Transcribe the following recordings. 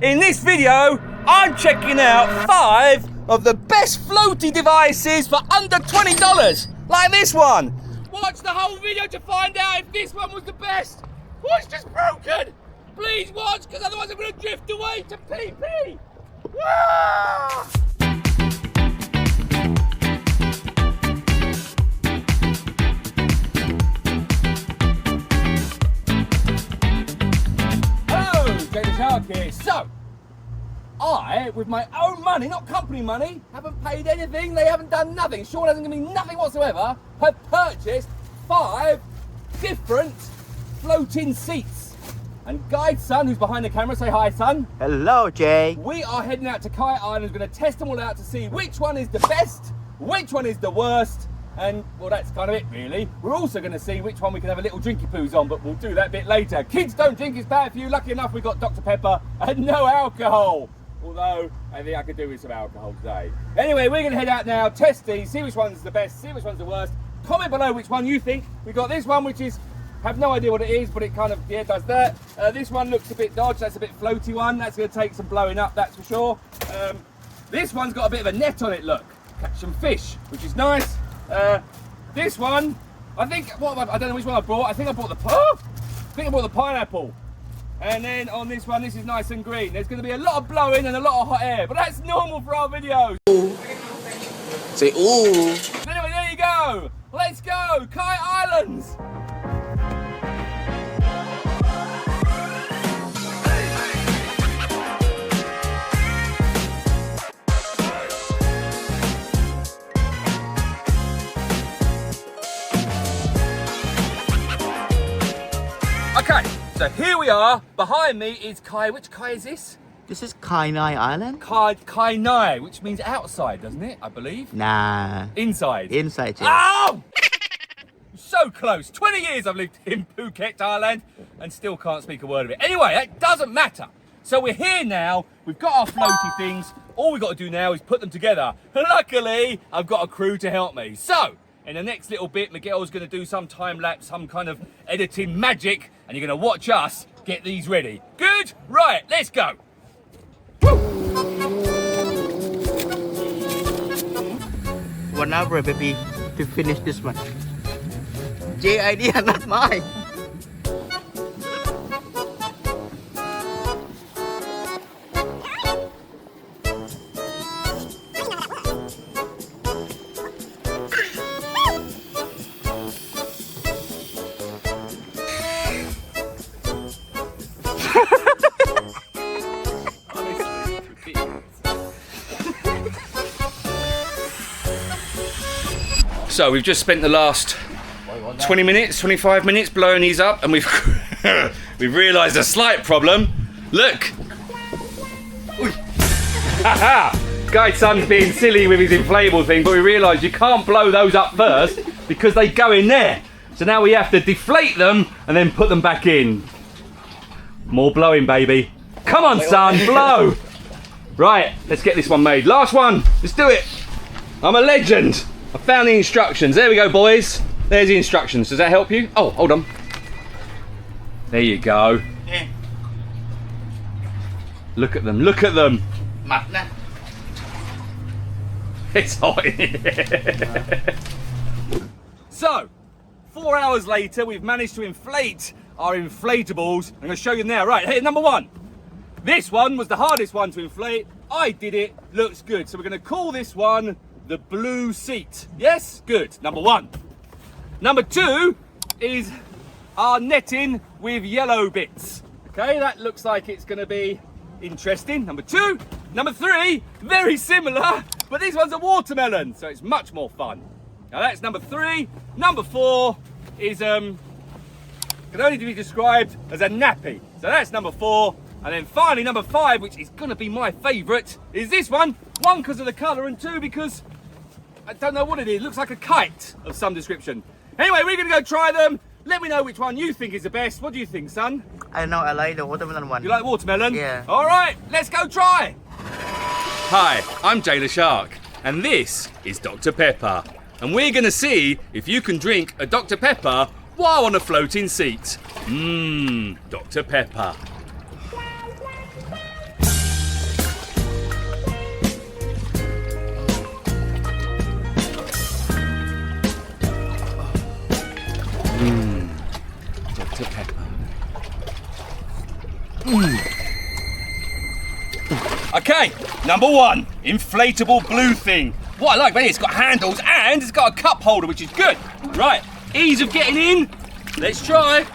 In this video, I'm checking out 5 of the best floaty devices for under $20, like this one. Watch the whole video to find out if this one was the best. Oh, it's just broken. Please watch, because otherwise I'm going to drift away to PP. Wah! Leshark here. So, I, with my own money, not company money, haven't paid anything, they haven't done nothing, Sean hasn't given me nothing whatsoever, have purchased 5 different floating seats. And Guy's son, who's behind the camera, say hi, son. Hello, Jay. We are heading out to Kai Island, we're going to test them all out to see which one is the best, which one is the worst, and, well, that's kind of it, really. We're also going to see which one we can have a little drinky poos on, but we'll do that a bit later. Kids don't drink, it's bad for you. Lucky enough, we've got Dr. Pepper and no alcohol. Although, I think I could do with some alcohol today. Anyway, we're going to head out now, test these, see which one's the best, see which one's the worst. Comment below which one you think. We've got this one, which is, have no idea what it is, but it kind of, yeah, does that. This one looks a bit dodgy, that's a bit floaty one. That's going to take some blowing up, that's for sure. This one's got a bit of a net on it, look. Catch some fish, which is nice. This one, I think, I don't know which one I bought. I think I bought the pineapple. And then on this one, this is nice and green. There's going to be a lot of blowing and a lot of hot air, but that's normal for our videos. Ooh. Say ooh. Anyway, there you go. Let's go, Kai Islands. Okay, so here we are. Behind me is Kai. Which Kai is this? This is Kai Island. Kai Nai, which means outside, doesn't it? I believe. Nah. Inside. Inside, Jay. Oh! So close. 20 years I've lived in Phuket, Thailand, and still can't speak a word of it. Anyway, that doesn't matter. So we're here now. We've got our floaty things. All we've got to do now is put them together. Luckily, I've got a crew to help me. So, in the next little bit, Miguel's going to do some time lapse, some kind of editing magic, and you're going to watch us get these ready. Good? Right, let's go. Woo! 1 hour, baby, to finish this one. Jay idea, not mine. So we've just spent the last 20 minutes, 25 minutes blowing these up, and we've we've realised a slight problem. Look. Guy's son's being silly with his inflatable thing, but we realised you can't blow those up first because they go in there. So now we have to deflate them and then put them back in. More blowing, baby. Come on, son, blow. Right, let's get this one made. Last one, let's do it. I'm a legend. I found the instructions. There we go, boys. There's the instructions. Does that help you? Oh, hold on. There you go. Yeah. Look at them. Look at them. It's hot in here. So, 4 hours later, we've managed to inflate our inflatables. I'm going to show you now. Right, here, number 1. This one was the hardest one to inflate. I did it. Looks good. So we're going to call this one the blue seat. Yes? Good. Number 1. Number 2 is our netting with yellow bits. Okay, that looks like it's going to be interesting. Number 2. Number 3, very similar, but this one's a watermelon, so it's much more fun. Now that's number 3. Number 4 is can only be described as a nappy. So that's number 4. And then finally, number 5, which is going to be my favourite, is this one. 1, because of the colour, and 2, because I don't know what it is. It looks like a kite of some description. Anyway, we're going to go try them. Let me know which one you think is the best. What do you think, son? I know, I like the watermelon one. You like the watermelon? Yeah. All right, let's go try. Hi, I'm Jay Leshark, and this is Dr. Pepper. And we're going to see if you can drink a Dr. Pepper while on a floating seat. Dr. Pepper. Okay, number 1, inflatable blue thing. What I like about it, it's got handles and it's got a cup holder, which is good. Right, ease of getting in. Let's try.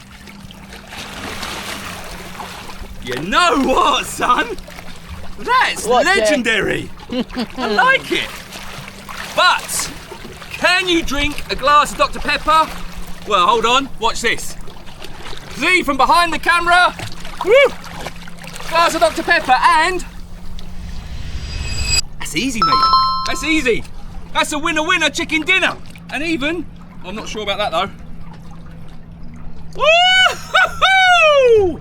You know what, son? That's legendary. I like it. But, can you drink a glass of Dr. Pepper? Well, hold on, watch this. See, from behind the camera. Woo! Glass of Dr. Pepper and... That's easy, mate. That's easy. That's a winner-winner chicken dinner. And even, I'm not sure about that though. Woo-hoo-hoo!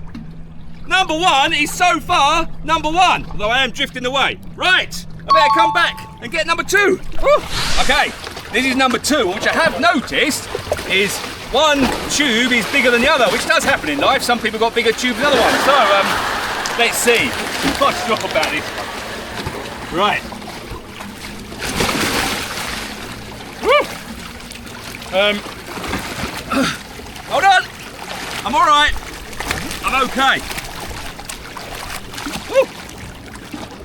Number 1 is so far number 1, although I am drifting away. Right, I better come back and get number 2. Woo. Okay, this is number 2, which I have noticed is one tube is bigger than the other, which does happen in life. Some people got bigger tubes than other ones. So, let's see. I'm not sure about this one. Right. Woo. Hold on. I'm all right. I'm okay. Woo.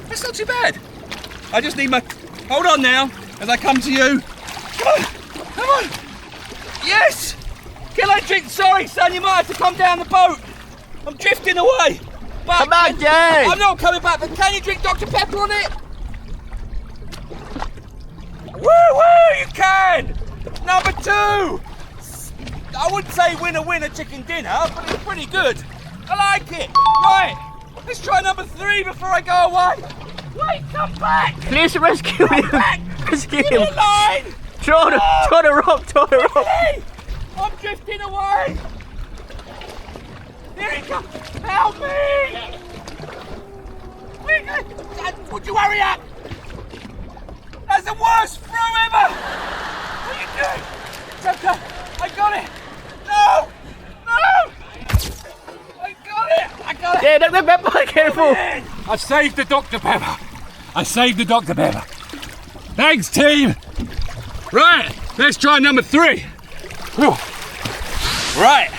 That's not too bad. I just need my... Hold on now, as I come to you. Come on. Come on. Yes. Can I drink? Sorry, son, you might have to come down the boat. I'm drifting away. But Come back, Jay. I'm not coming back, but can you drink Dr. Pepper on it? Woo-woo, you can! Number 2. I wouldn't say winner-winner chicken dinner, but it's pretty good. I like it. Right, let's try number 3 before I go away. Wait, come back! Please rescue him. Back. Rescue Give me him. a line! Throw the rope, throw the rope. Hey, I'm drifting away! Here he comes! Help me! Would you hurry up? That's the worst throw ever! What are you doing? It's okay, I got it! No! No! I got it! I got it! Yeah, Dr. Pepper, careful! I saved the Dr. Pepper! I saved the Dr. Pepper! Thanks, team! Right, let's try number 3. Whew. Right,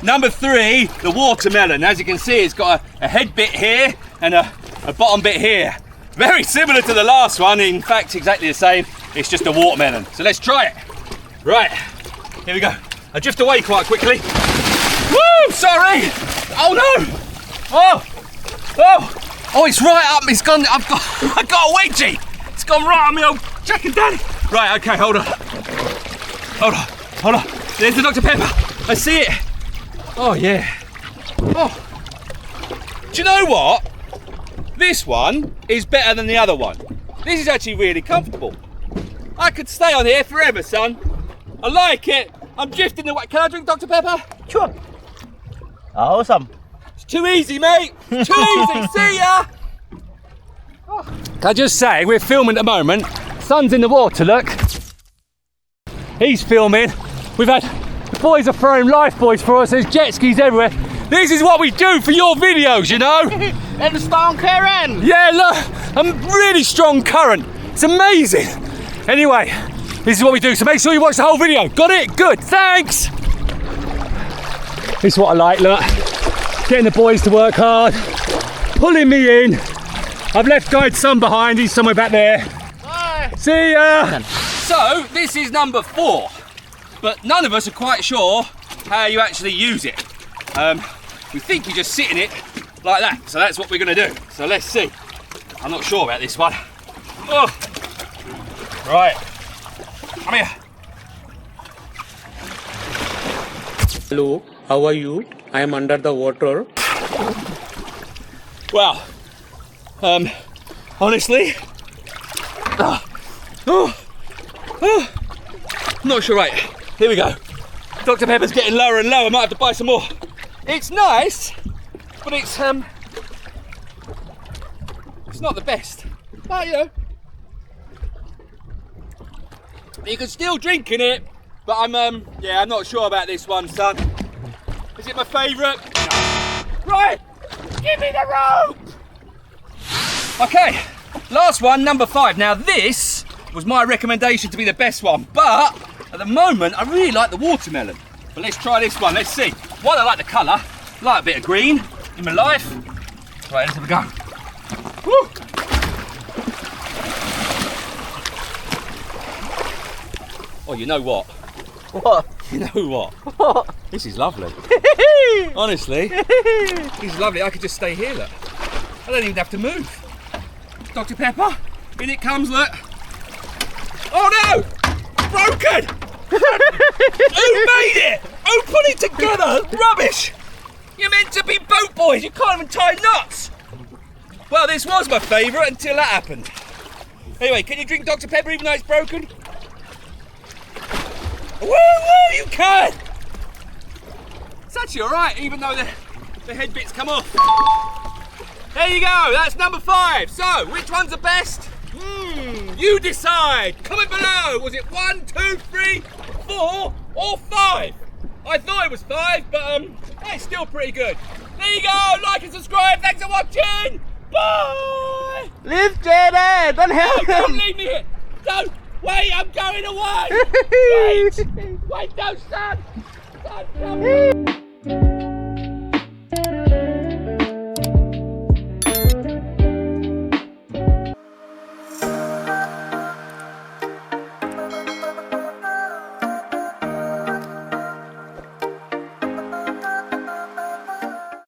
number 3, the watermelon. As you can see, it's got a head bit here and a bottom bit here. Very similar to the last one, in fact, exactly the same. It's just a watermelon. So let's try it. Right, here we go. I drift away quite quickly. Woo, sorry! Oh no! Oh! Oh! Oh, it's right up, it's gone, I've got a wedgie! It's gone right on me old Jack and Danny. Right, okay, hold on. Hold on, hold on. There's the Dr. Pepper. I see it. Oh, yeah. Oh. Do you know what? This one is better than the other one. This is actually really comfortable. I could stay on here forever, son. I like it. I'm drifting away. Can I drink Dr. Pepper? Sure. Awesome. It's too easy, mate. Too easy. See ya. Oh. Can I just say, we're filming at the moment. Son's in the water, look. He's filming. We've had, the boys are throwing life buoys for us. There's jet skis everywhere. This is what we do for your videos, you know? And the strong current. Yeah, look, a really strong current. It's amazing. Anyway, this is what we do, so make sure you watch the whole video. Got it? Good, thanks. This is what I like, look. Getting the boys to work hard, pulling me in. I've left guide son behind, he's somewhere back there. Bye. See ya. So, this is number 4, but none of us are quite sure how you actually use it. We think you just sit in it like that, so that's what we're gonna do. So let's see. I'm not sure about this one. Oh. Right, come here. Hello, how are you? I am under the water. Well, honestly, I'm not sure. Right, here we go. Dr. Pepper's getting lower and lower. I might have to buy some more. It's nice, but it's not the best. But you know, you can still drink in it. But I'm not sure about this one, son. Is it my favourite? No. Right, give me the rope. Okay, last one, number 5. Now this was my recommendation to be the best one, but at the moment I really like the watermelon. But let's try this one. Let's see. One, I like the colour. I like a bit of green in my life. Right, let's have a go. Woo. Oh, you know what? What? You know what? What? This is lovely. Honestly, this is lovely. I could just stay here, look. I don't even have to move. Dr. Pepper, in it comes, look. Oh no! Broken! Who made it? Who put it together? Rubbish! You're meant to be boat boys, you can't even tie knots! Well, this was my favourite until that happened. Anyway, can you drink Dr. Pepper even though it's broken? Woo woo, you can! It's actually alright, even though the head bits come off. There you go, that's number 5. So, which one's the best? You decide. Comment below. Was it 1, 2, 3, 4, or 5? I thought it was 5, but it's still pretty good. There you go. Like and subscribe. Thanks for watching. Bye. Leave Jaden! Don't help No, don't him! leave me here. Don't. Wait, I'm going away. Wait. Wait, don't stop. Stop.